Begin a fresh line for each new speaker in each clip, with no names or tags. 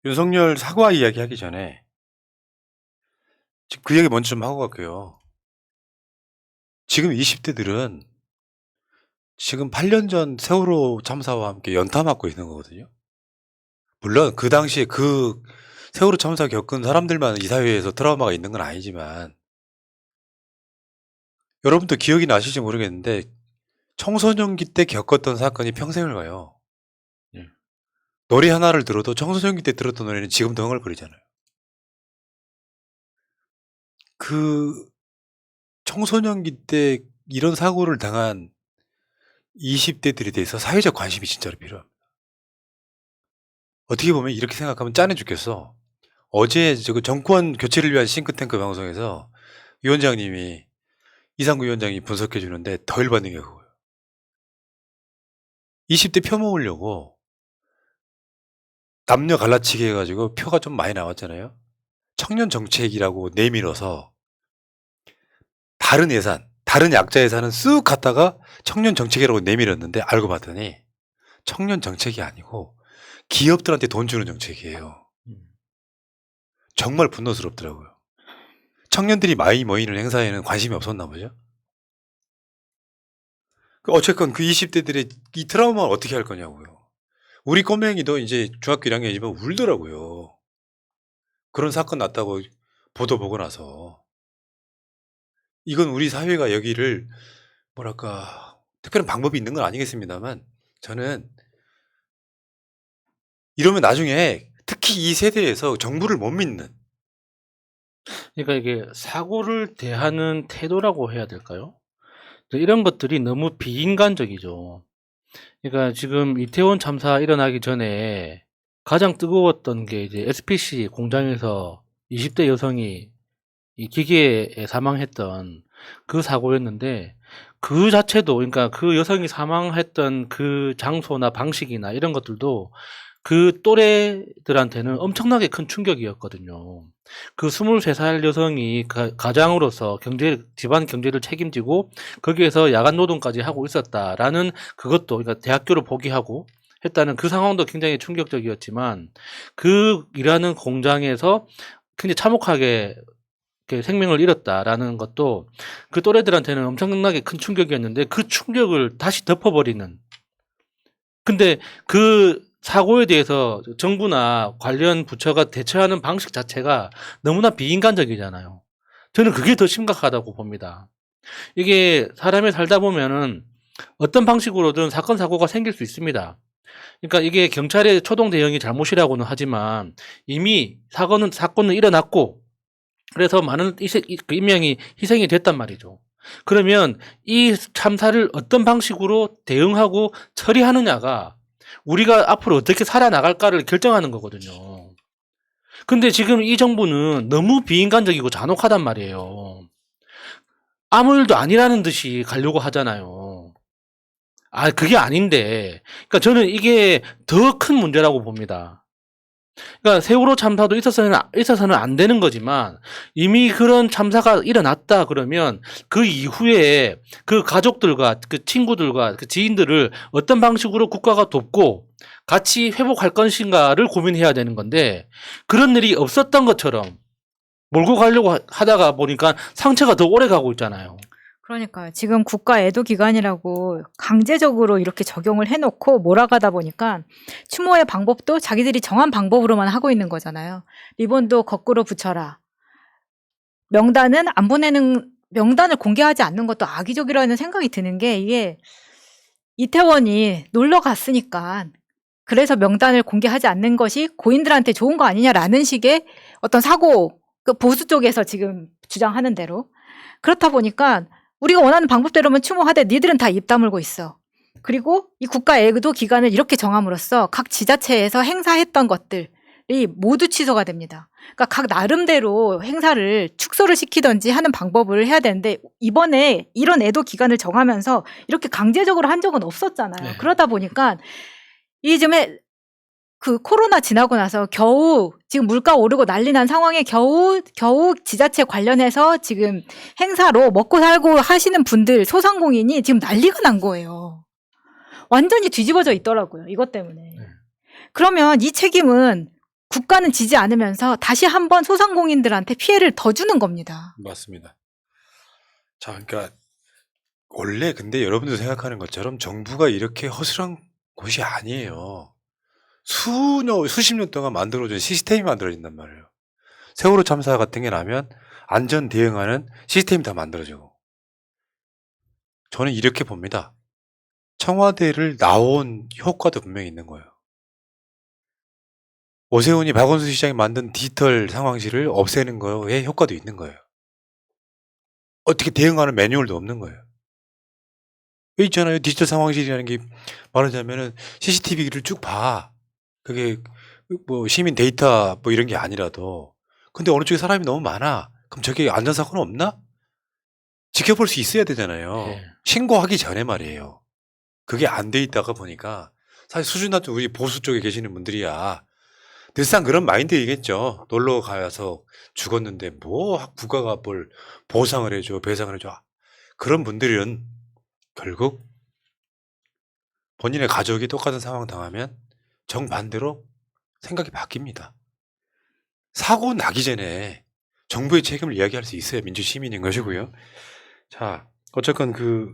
윤석열 사과 이야기하기 전에 그 얘기 먼저 좀 하고 갈게요. 지금 20대들은 지금 8년 전 세월호 참사와 함께 연타 맞고 있는 거거든요. 물론 그 당시에 그 세월호 참사 겪은 사람들만 이 사회에서 트라우마가 있는 건 아니지만 여러분도 기억이 나실지 모르겠는데 청소년기 때 겪었던 사건이 평생을 가요. 노래 하나를 들어도 청소년기 때 들었던 노래는 지금도 흥얼거리잖아요. 그 청소년기 때 이런 사고를 당한 20대들에 대해서 사회적 관심이 진짜로 필요합니다. 어떻게 보면 이렇게 생각하면 짠해 죽겠어. 어제 그 정권 교체를 위한 싱크탱크 방송에서 위원장님이 이상구 위원장이 분석해 주는데 더 열받는 게 그거예요. 20대 표 모으려고 남녀 갈라치기 해가지고 표가 좀 많이 나왔잖아요. 청년 정책이라고 내밀어서 다른 예산, 다른 약자 예산은 쓱 갔다가 청년 정책이라고 내밀었는데 알고 봤더니 청년 정책이 아니고 기업들한테 돈 주는 정책이에요. 정말 분노스럽더라고요. 청년들이 많이 모이는 행사에는 관심이 없었나 보죠. 어쨌건 그 20대들의 이 트라우마를 어떻게 할 거냐고요. 우리 꼬맹이도 이제 중학교 1학년이면 울더라고요. 그런 사건 났다고 보도 보고 나서. 이건 우리 사회가 여기를 뭐랄까 특별한 방법이 있는 건 아니겠습니다만 저는 이러면 나중에 특히 이 세대에서 정부를 못 믿는,
그러니까 이게 사고를 대하는 태도라고 해야 될까요? 이런 것들이 너무 비인간적이죠. 그러니까 지금 이태원 참사 일어나기 전에 가장 뜨거웠던 게 이제 SPC 공장에서 20대 여성이 이 기계에 사망했던 그 사고였는데, 그 자체도, 그러니까 그 여성이 사망했던 그 장소나 방식이나 이런 것들도 그 또래들한테는 엄청나게 큰 충격이었거든요. 그 23살 여성이 가장으로서 집안 경제를 책임지고 거기에서 야간 노동까지 하고 있었다라는 그것도, 그러니까 대학교를 포기하고 했다는 그 상황도 굉장히 충격적이었지만, 그 일하는 공장에서 굉장히 참혹하게 이렇게 생명을 잃었다라는 것도 그 또래들한테는 엄청나게 큰 충격이었는데, 그 충격을 다시 덮어버리는. 근데 그 사고에 대해서 정부나 관련 부처가 대처하는 방식 자체가 너무나 비인간적이잖아요. 저는 그게 더 심각하다고 봅니다. 이게 사람이 살다 보면은 어떤 방식으로든 사건 사고가 생길 수 있습니다. 그러니까 이게 경찰의 초동 대응이 잘못이라고는 하지만 이미 사건은 일어났고, 그래서 많은 인명이 희생이 됐단 말이죠. 그러면 이 참사를 어떤 방식으로 대응하고 처리하느냐가 우리가 앞으로 어떻게 살아나갈까를 결정하는 거거든요. 근데 지금 이 정부는 너무 비인간적이고 잔혹하단 말이에요. 아무 일도 아니라는 듯이 가려고 하잖아요. 그게 아닌데. 그러니까 저는 이게 더 큰 문제라고 봅니다. 그러니까 세월호 참사도 있어서는 안 되는 거지만, 이미 그런 참사가 일어났다 그러면 그 이후에 그 가족들과 그 친구들과 그 지인들을 어떤 방식으로 국가가 돕고 같이 회복할 것인가를 고민해야 되는 건데, 그런 일이 없었던 것처럼 몰고 가려고 하다가 보니까 상처가 더 오래 가고 있잖아요.
그러니까요. 지금 국가 애도 기관이라고 강제적으로 이렇게 적용을 해놓고 몰아가다 보니까 추모의 방법도 자기들이 정한 방법으로만 하고 있는 거잖아요. 리본도 거꾸로 붙여라. 명단을 공개하지 않는 것도 악의적이라는 생각이 드는 게, 이게 이태원이 놀러 갔으니까 그래서 명단을 공개하지 않는 것이 고인들한테 좋은 거 아니냐라는 식의 어떤 사고, 그 보수 쪽에서 지금 주장하는 대로. 그렇다 보니까 우리가 원하는 방법대로만 추모하되 니들은 다 입 다물고 있어. 그리고 이 국가 애도 기간을 이렇게 정함으로써 각 지자체에서 행사했던 것들이 모두 취소가 됩니다. 그러니까 각 나름대로 행사를 축소를 시키든지 하는 방법을 해야 되는데, 이번에 이런 애도 기간을 정하면서 이렇게 강제적으로 한 적은 없었잖아요.
네.
그러다 보니까 이즘에 그 코로나 지나고 나서 겨우 지금 물가 오르고 난리 난 상황에 겨우 지자체 관련해서 지금 행사로 먹고 살고 하시는 분들, 소상공인이 지금 난리가 난 거예요. 완전히 뒤집어져 있더라고요. 이것 때문에. 그러면 이 책임은 국가는 지지 않으면서 다시 한번 소상공인들한테 피해를 더 주는 겁니다.
맞습니다. 자, 그러니까 원래 근데 여러분들 생각하는 것처럼 정부가 이렇게 허술한 곳이 아니에요. 수십 년 동안 만들어진 시스템이 만들어진단 말이에요. 세월호 참사 같은 게 나면 안전 대응하는 시스템이 다 만들어지고. 저는 이렇게 봅니다. 청와대를 나온 효과도 분명히 있는 거예요. 오세훈이 박원순 시장이 만든 디지털 상황실을 없애는 거에 효과도 있는 거예요. 어떻게 대응하는 매뉴얼도 없는 거예요. 여기 있잖아요. 디지털 상황실이라는 게 말하자면은 CCTV를 쭉 봐. 그게 뭐 시민 데이터 뭐 이런 게 아니라도. 근데 어느 쪽에 사람이 너무 많아. 그럼 저게 안전사고는 없나? 지켜볼 수 있어야 되잖아요.
네.
신고하기 전에 말이에요. 그게 안 돼 있다가 보니까 사실 수준 낮은 우리 보수 쪽에 계시는 분들이야. 늘상 그런 마인드이겠죠. 놀러 가서 죽었는데 뭐 국가가 뭘 보상을 해줘, 배상을 해줘. 그런 분들은 결국 본인의 가족이 똑같은 상황 당하면 정반대로 생각이 바뀝니다. 사고 나기 전에 정부의 책임을 이야기할 수 있어야 민주시민인 것이고요. 자, 어쨌건 그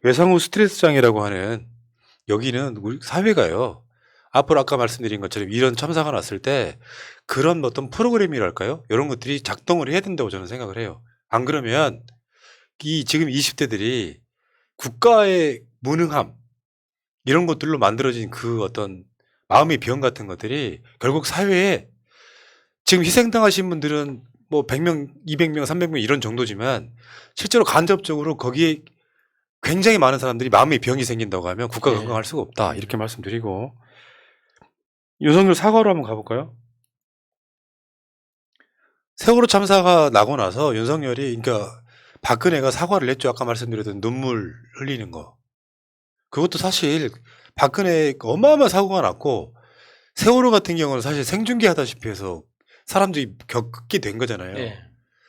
외상후 스트레스 장애라고 하는 여기는 우리 사회가요. 앞으로 아까 말씀드린 것처럼 이런 참사가 났을 때 그런 어떤 프로그램이랄까요? 이런 것들이 작동을 해야 된다고 저는 생각을 해요. 안 그러면 이 지금 20대들이 국가의 무능함 이런 것들로 만들어진 그 어떤 마음의 병 같은 것들이 결국 사회에 지금 희생당하신 분들은 뭐 100명, 200명, 300명 이런 정도지만 실제로 간접적으로 거기에 굉장히 많은 사람들이 마음의 병이 생긴다고 하면 국가가
네.
건강할 수가 없다. 이렇게 말씀드리고 윤석열 사과로 한번 가볼까요? 세월호 참사가 나고 나서 윤석열이 그러니까 박근혜가 사과를 했죠. 아까 말씀드렸던 눈물 흘리는 거. 그것도 사실 박근혜 어마어마한 사고가 났고 세월호 같은 경우는 사실 생중계 하다시피 해서 사람들이 겪게 된 거잖아요.
네.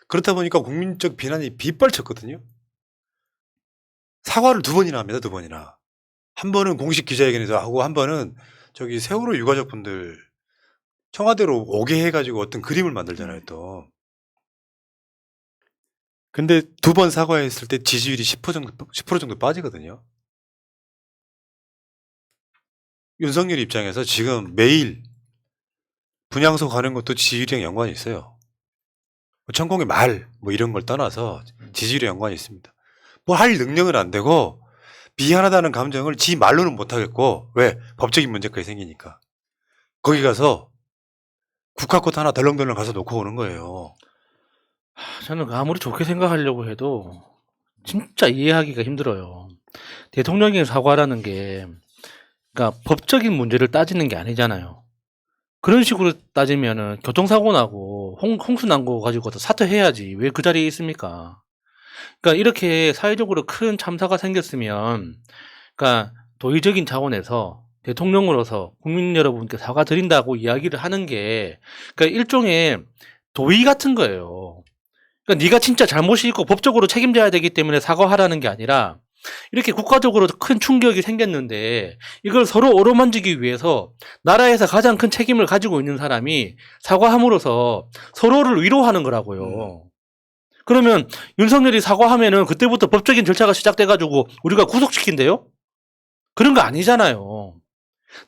그렇다 보니까 국민적 비난이 빗발쳤거든요. 사과를 2번이나 합니다. 2번이나. 한 번은 공식 기자회견에서 하고 한 번은 저기 세월호 유가족분들 청와대로 오게 해가지고 어떤 그림을 만들잖아요. 또. 근데 2번 사과했을 때 지지율이 10% 정도 빠지거든요. 윤석열 입장에서 지금 매일 분향소 가는 것도 지지율이랑 연관이 있어요. 천공의 말, 뭐 이런 걸 떠나서 지지율에 연관이 있습니다. 뭐 할 능력은 안 되고, 미안하다는 감정을 지 말로는 못 하겠고, 왜? 법적인 문제까지 생기니까. 거기 가서 국화꽃 하나 덜렁덜렁 가서 놓고 오는 거예요.
저는 아무리 좋게 생각하려고 해도 진짜 이해하기가 힘들어요. 대통령의 사과라는 게 그러니까 법적인 문제를 따지는 게 아니잖아요. 그런 식으로 따지면은 교통사고 나고 홍수 난 거 가지고 사퇴해야지 왜 그 자리에 있습니까? 그러니까 이렇게 사회적으로 큰 참사가 생겼으면 그러니까 도의적인 차원에서 대통령으로서 국민 여러분께 사과드린다고 이야기를 하는 게 그러니까 일종의 도의 같은 거예요. 그러니까 네가 진짜 잘못이 있고 법적으로 책임져야 되기 때문에 사과하라는 게 아니라 이렇게 국가적으로 큰 충격이 생겼는데 이걸 서로 어루만지기 위해서 나라에서 가장 큰 책임을 가지고 있는 사람이 사과함으로써 서로를 위로하는 거라고요. 그러면 윤석열이 사과하면은 그때부터 법적인 절차가 시작돼가지고 우리가 구속시킨대요? 그런 거 아니잖아요.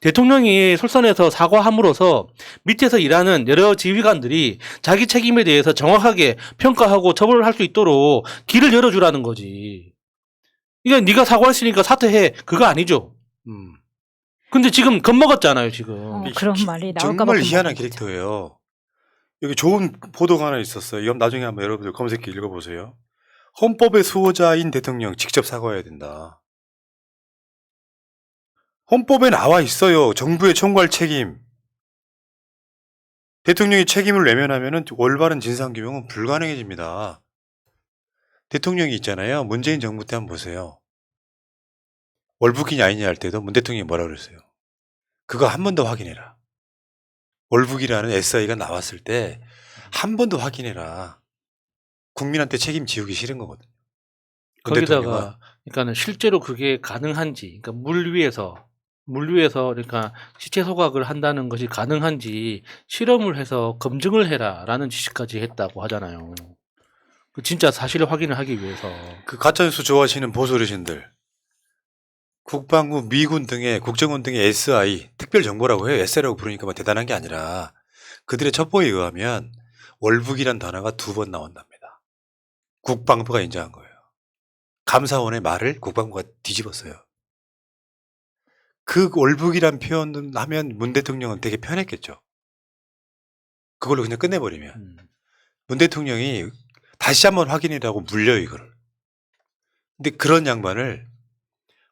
대통령이 솔선해서 사과함으로써 밑에서 일하는 여러 지휘관들이 자기 책임에 대해서 정확하게 평가하고 처벌을 할 수 있도록 길을 열어주라는 거지. 이게 네가 사과했으니까 사퇴해. 그거 아니죠. 근데 지금 겁먹었잖아요, 지금.
그런 말이 나올까 봐
정말 희한한
겁먹은 거죠.
캐릭터예요. 여기 좋은 보도가 하나 있었어요. 이건 나중에 한번 여러분들 검색해 읽어보세요. 헌법의 수호자인 대통령 직접 사과해야 된다. 헌법에 나와 있어요. 정부의 총괄 책임. 대통령이 책임을 외면하면 올바른 진상규명은 불가능해집니다. 대통령이 있잖아요. 문재인 정부 때 한번 보세요. 월북인이 아니냐 할 때도 문 대통령이 뭐라 그랬어요? 그거 한 번 더 확인해라. 월북이라는 SI가 나왔을 때 한 번 더 확인해라. 국민한테 책임 지우기 싫은 거거든요. 문 대통령은.
거기다가 그러니까는 실제로 그게 가능한지, 그러니까 물 위에서 물류에서 그러니까 시체 소각을 한다는 것이 가능한지 실험을 해서 검증을 해라라는 지시까지 했다고 하잖아요. 그 진짜 사실 확인을 하기 위해서.
그 가짜뉴스 좋아하시는 보수 어르신들, 국방부, 미군 등의 국정원 등의 SI 특별정보라고 해요. SI라고 부르니까 뭐 대단한 게 아니라 그들의 첩보에 의하면 월북이란 단어가 2번 나온답니다. 국방부가 인정한 거예요. 감사원의 말을 국방부가 뒤집었어요. 그 월북이란 표현을 하면 문 대통령은 되게 편했겠죠. 그걸로 그냥 끝내버리면. 문 대통령이 다시 한번 확인이라고 물려요, 이거를. 근데 그런 양반을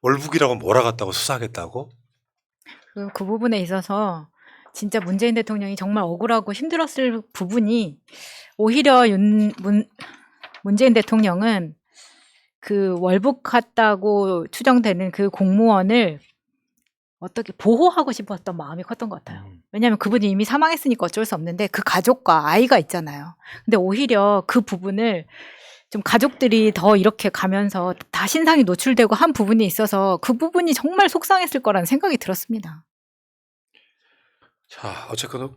월북이라고 몰아갔다고 수사하겠다고?
그 부분에 있어서 진짜 문재인 대통령이 정말 억울하고 힘들었을 부분이 오히려 문재인 대통령은 그 월북했다고 추정되는 그 공무원을 어떻게 보호하고 싶었던 마음이 컸던 것 같아요. 왜냐하면 그분이 이미 사망했으니까 어쩔 수 없는데 그 가족과 아이가 있잖아요. 근데 오히려 그 부분을 좀 가족들이 더 이렇게 가면서 다 신상이 노출되고 한 부분이 있어서 그 부분이 정말 속상했을 거라는 생각이 들었습니다.
자, 어쨌거나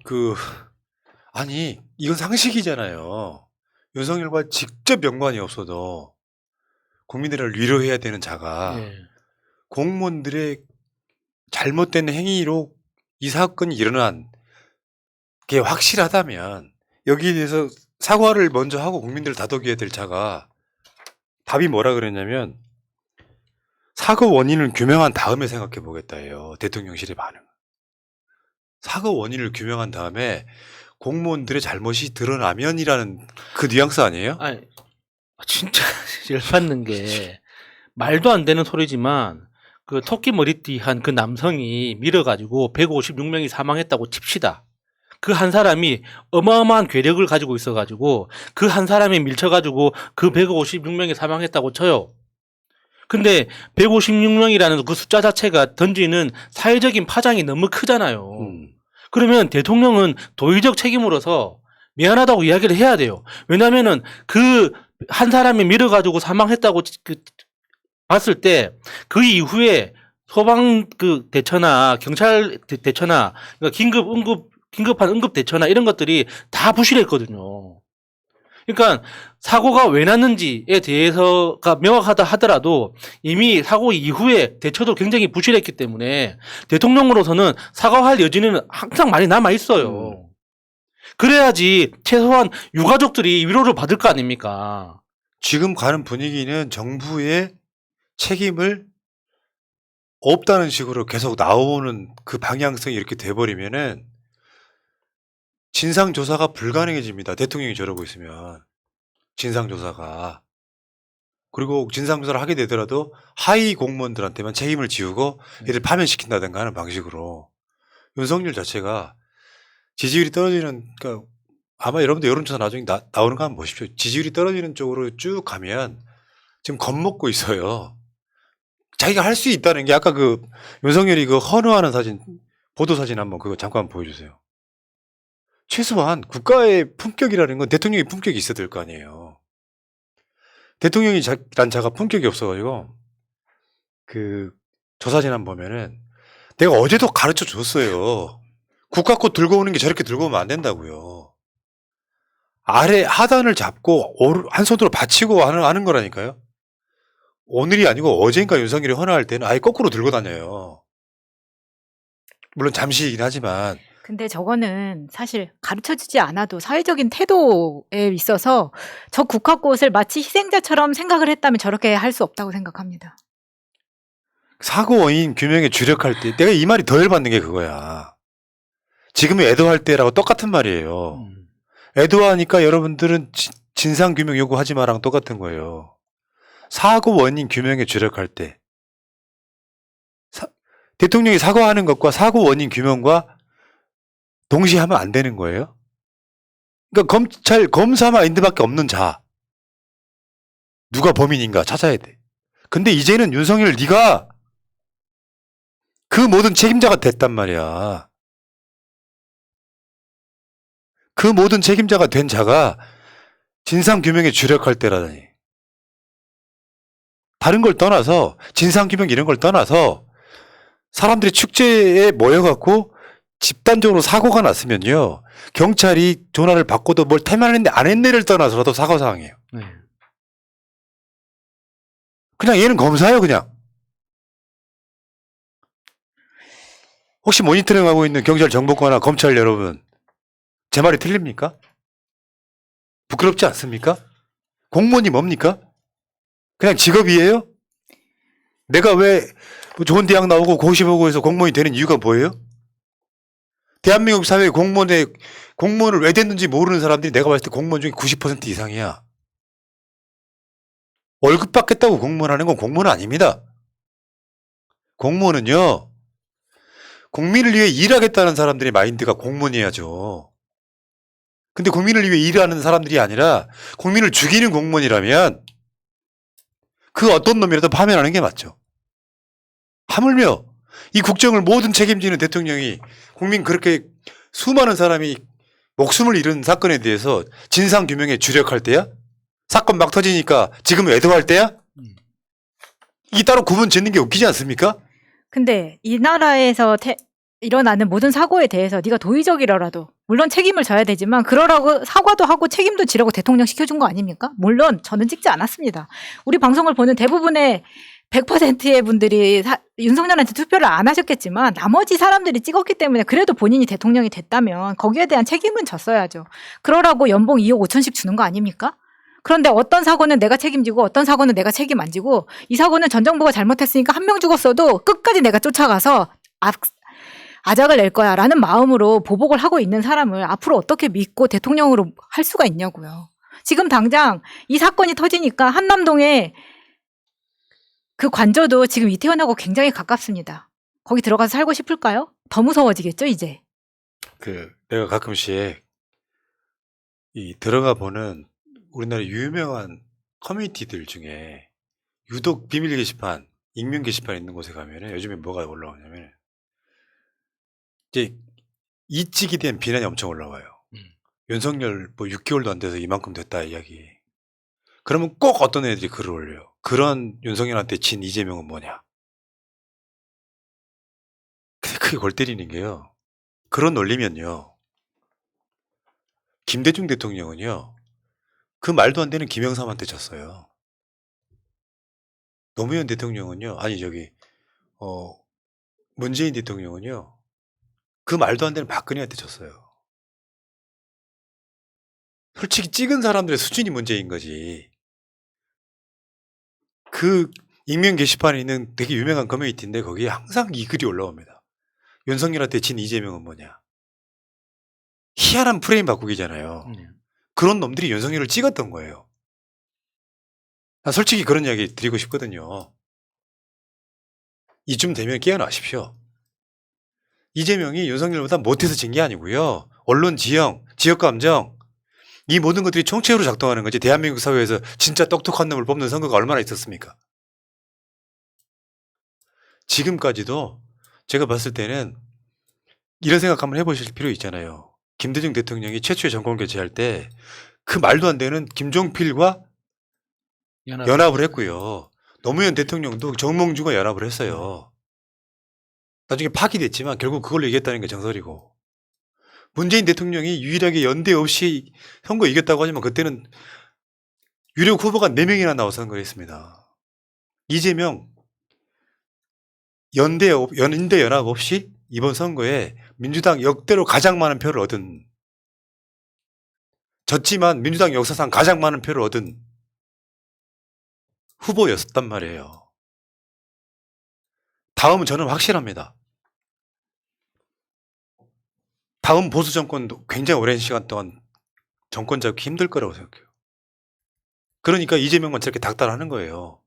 아니, 이건 상식이잖아요. 윤석열과 직접 연관이 없어도 국민들을 위로해야 되는 자가
예.
공무원들의 잘못된 행위로 이 사건이 일어난 게 확실하다면 여기에 대해서 사과를 먼저 하고 국민들을 다독여야 될 자가 답이 뭐라 그랬냐면 사고 원인을 규명한 다음에 생각해 보겠다예요. 대통령실의 반응. 사고 원인을 규명한 다음에 공무원들의 잘못이 드러나면이라는 그 뉘앙스 아니에요?
아니, 진짜 열받는 게 말도 안 되는 소리지만 그 토끼 머리띠한 그 남성이 밀어가지고 156명이 사망했다고 칩시다. 그 한 사람이 어마어마한 괴력을 가지고 있어가지고 그 한 사람이 밀쳐가지고 그 156명이 사망했다고 쳐요. 근데 156명이라는 그 숫자 자체가 던지는 사회적인 파장이 너무 크잖아요. 그러면 대통령은 도의적 책임으로서 미안하다고 이야기를 해야 돼요. 왜냐면은 그 한 사람이 밀어가지고 사망했다고 봤을 때 그 이후에 소방 대처나 경찰 대처나 그러니까 긴급한 응급 대처나 이런 것들이 다 부실했거든요. 그러니까 사고가 왜 났는지에 대해서가 명확하다 하더라도 이미 사고 이후에 대처도 굉장히 부실했기 때문에 대통령으로서는 사과할 여지는 항상 많이 남아 있어요. 그래야지 최소한 유가족들이 위로를 받을 거 아닙니까?
지금 가는 분위기는 정부의 책임을 없다는 식으로 계속 나오는 그 방향성이 이렇게 돼버리면은 진상조사가 불가능해집니다. 대통령이 저러고 있으면. 진상조사가. 그리고 진상조사를 하게 되더라도 하위 공무원들한테만 책임을 지우고 얘를 파면시킨다든가 하는 방식으로 윤석열 자체가 지지율이 떨어지는, 그러니까 아마 여러분들 여론조사 나중에 나오는 거 한번 보십시오. 지지율이 떨어지는 쪽으로 쭉 가면 지금 겁먹고 있어요. 자기가 할 수 있다는 게 아까 윤석열이 헌화하는 사진, 보도사진 한번 그거 잠깐 보여주세요. 최소한 국가의 품격이라는 건 대통령의 품격이 있어야 될 거 아니에요. 대통령이란 자가 품격이 없어가지고 저 사진 한번 보면은 내가 어제도 가르쳐 줬어요. 국가꽃 들고 오는 게 저렇게 들고 오면 안 된다고요. 아래 하단을 잡고 한 손으로 받치고 하는 거라니까요. 오늘이 아니고 어제인가 윤석열이 헌화할 때는 아예 거꾸로 들고 다녀요. 물론 잠시이긴 하지만.
근데 저거는 사실 가르쳐주지 않아도 사회적인 태도에 있어서 저 국화꽃을 마치 희생자처럼 생각을 했다면 저렇게 할 수 없다고 생각합니다.
사고 원인 규명에 주력할 때 내가 이 말이 더 열받는 게 그거야. 지금의 애도할 때라고 똑같은 말이에요. 애도하니까 여러분들은 진상 규명 요구하지 마랑 똑같은 거예요. 사고 원인 규명에 주력할 때 대통령이 사과하는 것과 사고 원인 규명과 동시에 하면 안 되는 거예요? 그러니까 검사 마인드밖에 없는 자. 누가 범인인가 찾아야 돼. 근데 이제는 윤석열 네가 그 모든 책임자가 됐단 말이야. 그 모든 책임자가 된 자가 진상규명에 주력할 때라더니. 다른 걸 떠나서 진상규명 이런 걸 떠나서 사람들이 축제에 모여갖고 집단적으로 사고가 났으면요. 경찰이 전화를 받고도 뭘 태만했네 안 했네를 떠나서라도 사고사항이에요.
네.
그냥 얘는 검사예요 그냥. 혹시 모니터링하고 있는 경찰 정보과나 검찰 여러분 제 말이 틀립니까? 부끄럽지 않습니까? 공무원이 뭡니까? 그냥 직업이에요? 내가 왜 좋은 대학 나오고 고시보고해서 공무원이 되는 이유가 뭐예요? 대한민국 사회에 공무원을 왜 됐는지 모르는 사람들이 내가 봤을 때 공무원 중에 90% 이상이야. 월급 받겠다고 공무원 하는 건 공무원 아닙니다. 공무원은요, 국민을 위해 일하겠다는 사람들의 마인드가 공무원이야죠. 근데 국민을 위해 일하는 사람들이 아니라 국민을 죽이는 공무원이라면 그 어떤 놈이라도 파면하는 게 맞죠. 하물며 이 국정을 모든 책임지는 대통령이 국민 그렇게 수많은 사람이 목숨을 잃은 사건에 대해서 진상규명에 주력할 때야? 사건 막 터지니까 지금 애도할 때야? 이 따로 구분 짓는 게 웃기지 않습니까?
근데 이 나라에서 일어나는 모든 사고에 대해서 네가 도의적이라도 물론 책임을 져야 되지만 그러라고 사과도 하고 책임도 지라고 대통령 시켜준 거 아닙니까? 물론 저는 찍지 않았습니다. 우리 방송을 보는 대부분의 100%의 분들이 윤석열한테 투표를 안 하셨겠지만 나머지 사람들이 찍었기 때문에 그래도 본인이 대통령이 됐다면 거기에 대한 책임은 졌어야죠. 그러라고 연봉 2억 5천씩 주는 거 아닙니까? 그런데 어떤 사고는 내가 책임지고 어떤 사고는 내가 책임 안 지고 이 사고는 전 정부가 잘못했으니까 한 명 죽었어도 끝까지 내가 쫓아가서 아작을 낼 거야 라는 마음으로 보복을 하고 있는 사람을 앞으로 어떻게 믿고 대통령으로 할 수가 있냐고요. 지금 당장 이 사건이 터지니까 한남동에 그 관저도 지금 이태원하고 굉장히 가깝습니다. 거기 들어가서 살고 싶을까요? 더 무서워지겠죠 이제.
내가 가끔씩 이 들어가 보는 우리나라 유명한 커뮤니티들 중에 유독 비밀 게시판, 익명 게시판 있는 곳에 가면은 요즘에 뭐가 올라오냐면 이제 이직이 된 비난이 엄청 올라와요. 윤석열 뭐 6개월도 안 돼서 이만큼 됐다 이야기. 그러면 꼭 어떤 애들이 글을 올려요. 그런 윤석열한테 진 이재명은 뭐냐. 근데 그게 골 때리는 게요. 그런 논리면요. 김대중 대통령은요. 그 말도 안 되는 김영삼한테 졌어요. 노무현 대통령은요. 문재인 대통령은요. 그 말도 안 되는 박근혜한테 졌어요. 솔직히 찍은 사람들의 수준이 문제인 거지. 그 익명 게시판에 있는 되게 유명한 커뮤니티인데 거기에 항상 이 글이 올라옵니다. 윤석열한테 진 이재명은 뭐냐. 희한한 프레임 바꾸기잖아요. 그런 놈들이 윤석열을 찍었던 거예요. 난 솔직히 그런 이야기 드리고 싶거든요. 이쯤 되면 깨어나십시오. 이재명이 윤석열보다 못해서 진 게 아니고요. 언론 지형, 지역감정 이 모든 것들이 총체적으로 작동하는 거지. 대한민국 사회에서 진짜 똑똑한 놈을 뽑는 선거가 얼마나 있었습니까? 지금까지도 제가 봤을 때는 이런 생각 한번 해보실 필요 있잖아요. 김대중 대통령이 최초의 정권 교체할 때 그 말도 안 되는 김종필과 연합을 했고요. 노무현 대통령도 정몽주가 연합을 했어요. 나중에 파기됐지만 결국 그걸로 이겼다는 게 정설이고, 문재인 대통령이 유일하게 연대 없이 선거 이겼다고 하지만 그때는 유력 후보가 4명이나 나와서 선거를 했습니다. 이재명 연대 연합 없이 이번 선거에 민주당 역대로 가장 많은 표를 얻은, 졌지만 민주당 역사상 가장 많은 표를 얻은 후보였단 말이에요. 다음은 저는 확실합니다. 다음 보수 정권도 굉장히 오랜 시간 동안 정권 잡기 힘들 거라고 생각해요. 그러니까 이재명만 저렇게 닥달하는 거예요.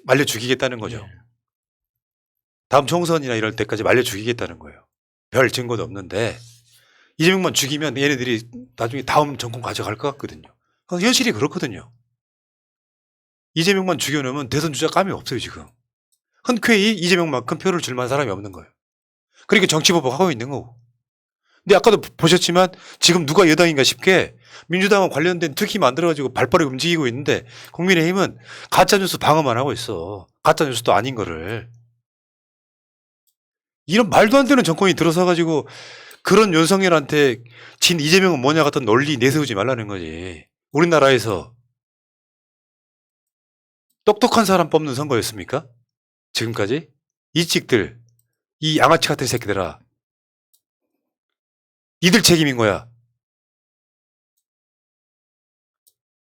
말려 죽이겠다는 거죠. 다음 총선이나 이럴 때까지 말려 죽이겠다는 거예요. 별 증거도 없는데 이재명만 죽이면 얘네들이 나중에 다음 정권 가져갈 것 같거든요. 현실이 그렇거든요. 이재명만 죽여놓으면 대선 주자 감이 없어요 지금. 흔쾌히 이재명만큼 표를 줄 만한 사람이 없는 거예요. 그러니까 정치보복하고 있는 거고. 근데 아까도 보셨지만 지금 누가 여당인가 싶게 민주당과 관련된 특히 만들어가지고 발빠르게 움직이고 있는데 국민의힘은 가짜뉴스 방어만 하고 있어. 가짜뉴스도 아닌 거를. 이런 말도 안 되는 정권이 들어서 가지고 그런 윤석열한테 진 이재명은 뭐냐 같은 논리 내세우지 말라는 거지. 우리나라에서 똑똑한 사람 뽑는 선거였습니까? 지금까지? 이 찍들, 이 양아치 같은 새끼들아. 니들 책임인 거야.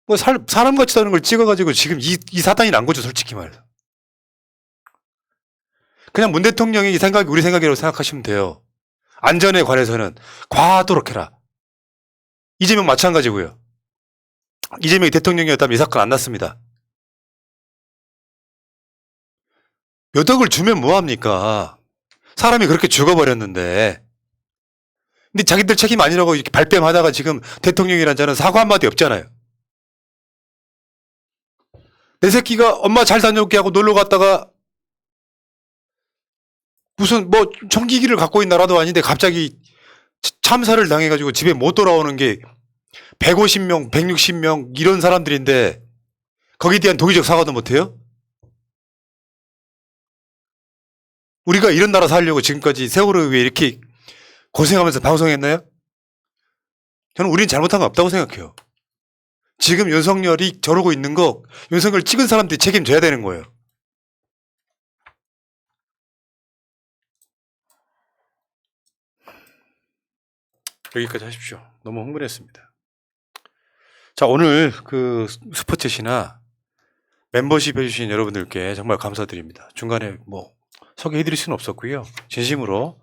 뭐 사람 같지도 않은 걸 찍어가지고 지금 이 사단이 난 거죠, 솔직히 말해서. 그냥 문 대통령의 이 생각이 우리 생각이라고 생각하시면 돼요. 안전에 관해서는 과하도록 해라. 이재명 마찬가지고요. 이재명이 대통령이었다면 이 사건 안 났습니다. 몇 억을 주면 뭐합니까? 사람이 그렇게 죽어버렸는데. 근데 자기들 책임 아니라고 이렇게 발뺌하다가 지금 대통령이란 자는 사과 한마디 없잖아요. 내 새끼가 엄마 잘 다녀올게 하고 놀러 갔다가 무슨 뭐 총기기를 갖고 있는 나라도 아닌데 갑자기 참사를 당해가지고 집에 못 돌아오는 게 150명, 160명 이런 사람들인데 거기에 대한 도의적 사과도 못해요? 우리가 이런 나라 살려고 지금까지 세월호 위에 이렇게 고생하면서 방송했나요? 저는 우린 잘못한 거 없다고 생각해요. 지금 윤석열이 저러고 있는 거 윤석열 찍은 사람들이 책임져야 되는 거예요. 여기까지 하십시오. 너무 흥분했습니다. 자, 오늘 그 슈퍼챗이나 멤버십 해주신 여러분들께 정말 감사드립니다. 중간에 뭐 소개해드릴 수는 없었고요. 진심으로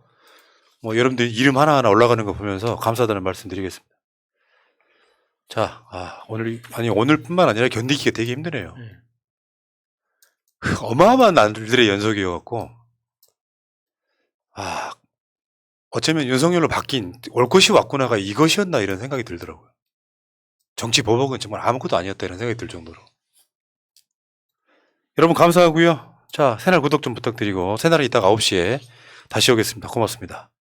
뭐 여러분들 이름 하나하나 올라가는 거 보면서 감사하다는 말씀 드리겠습니다. 자, 오늘뿐만 아니라 견디기가 되게 힘드네요. 어마어마한 날들의 연속이어갖고, 어쩌면 윤석열로 바뀐 올 것이 왔구나가 이것이었나 이런 생각이 들더라고요. 정치 보복은 정말 아무것도 아니었다 이런 생각이 들 정도로. 여러분 감사하고요. 자, 새날 구독 좀 부탁드리고 새날은 이따가 9시에 다시 오겠습니다. 고맙습니다.